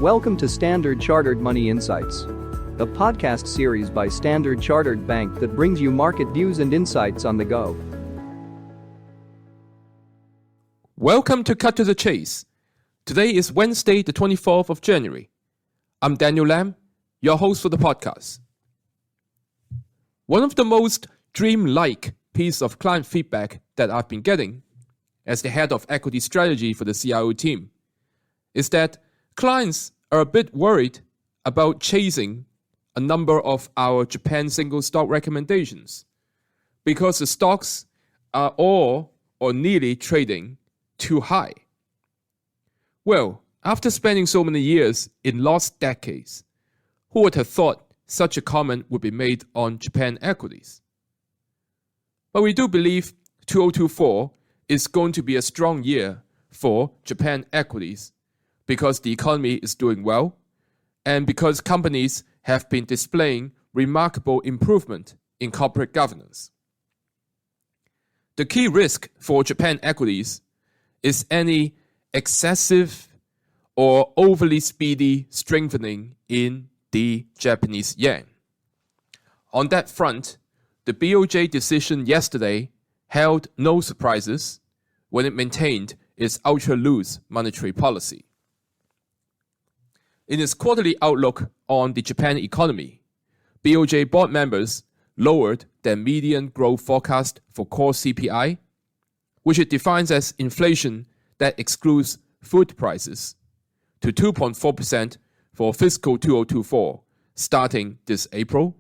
Welcome to Standard Chartered Money Insights, a podcast series by Standard Chartered Bank that brings you market views and insights on the go. Welcome to Cut to the Chase. Today is Wednesday, the 24th of January. I'm Daniel Lam, your host for the podcast. One of the most dream-like piece of client feedback that I've been getting as the head of equity strategy for the CIO team is that clients are a bit worried about chasing a number of our Japan single stock recommendations because the stocks are all or nearly trading too high. Well, after spending so many years in lost decades, who would have thought such a comment would be made on Japan equities? But we do believe 2024 is going to be a strong year for Japan equities because the economy is doing well and because companies have been displaying remarkable improvement in corporate governance. The key risk for Japan equities is any excessive or overly speedy strengthening in the Japanese yen. On that front, the BOJ decision yesterday held no surprises when it maintained its ultra-loose monetary policy. In its quarterly outlook on the Japan economy, BOJ board members lowered their median growth forecast for core CPI, which it defines as inflation that excludes food prices, to 2.4% for fiscal 2024, starting this April,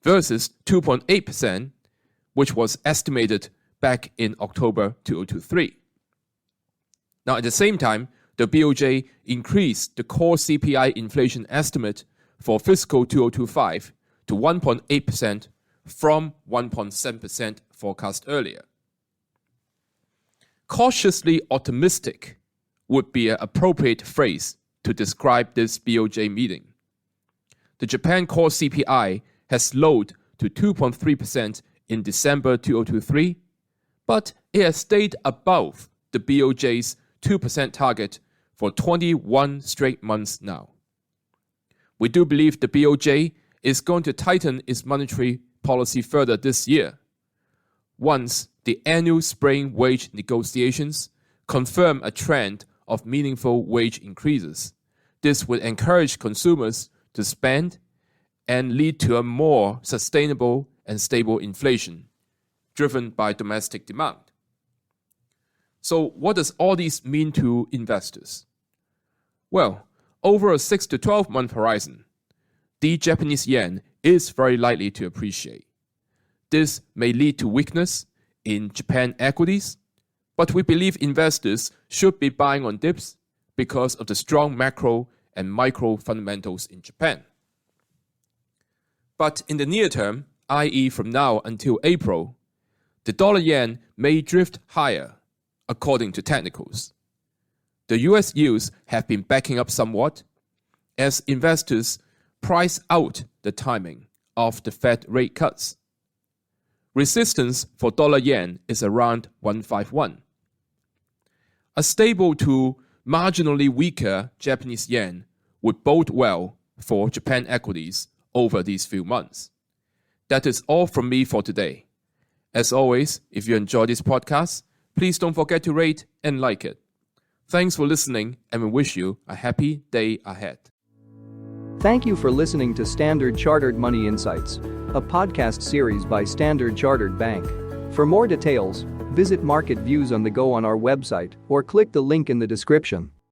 versus 2.8%, which was estimated back in October 2023. Now, at the same time, the BOJ increased the core CPI inflation estimate for fiscal 2025 to 1.8% from 1.7% forecast earlier. Cautiously optimistic would be an appropriate phrase to describe this BOJ meeting. The Japan core CPI has slowed to 2.3% in December 2023, but it has stayed above the BOJ's 2% target for 21 straight months now. We do believe the BOJ is going to tighten its monetary policy further this year, once the annual spring wage negotiations confirm a trend of meaningful wage increases. This would encourage consumers to spend and lead to a more sustainable and stable inflation, driven by domestic demand. So what does all this mean to investors? Well, over a 6 to 12 month horizon, the Japanese yen is very likely to appreciate. This may lead to weakness in Japan equities, but we believe investors should be buying on dips because of the strong macro and micro fundamentals in Japan. But in the near term, i.e. from now until April, the dollar yen may drift higher, according to technicals. The US yields have been backing up somewhat as investors price out the timing of the Fed rate cuts. Resistance for dollar yen is around 151. A stable to marginally weaker Japanese yen would bode well for Japan equities over these few months. That is all from me for today. As always, if you enjoy this podcast, please don't forget to rate and like it. Thanks for listening, and we wish you a happy day ahead. Thank you for listening to Standard Chartered Money Insights, a podcast series by Standard Chartered Bank. For more details, visit Market Views on the Go on our website or click the link in the description.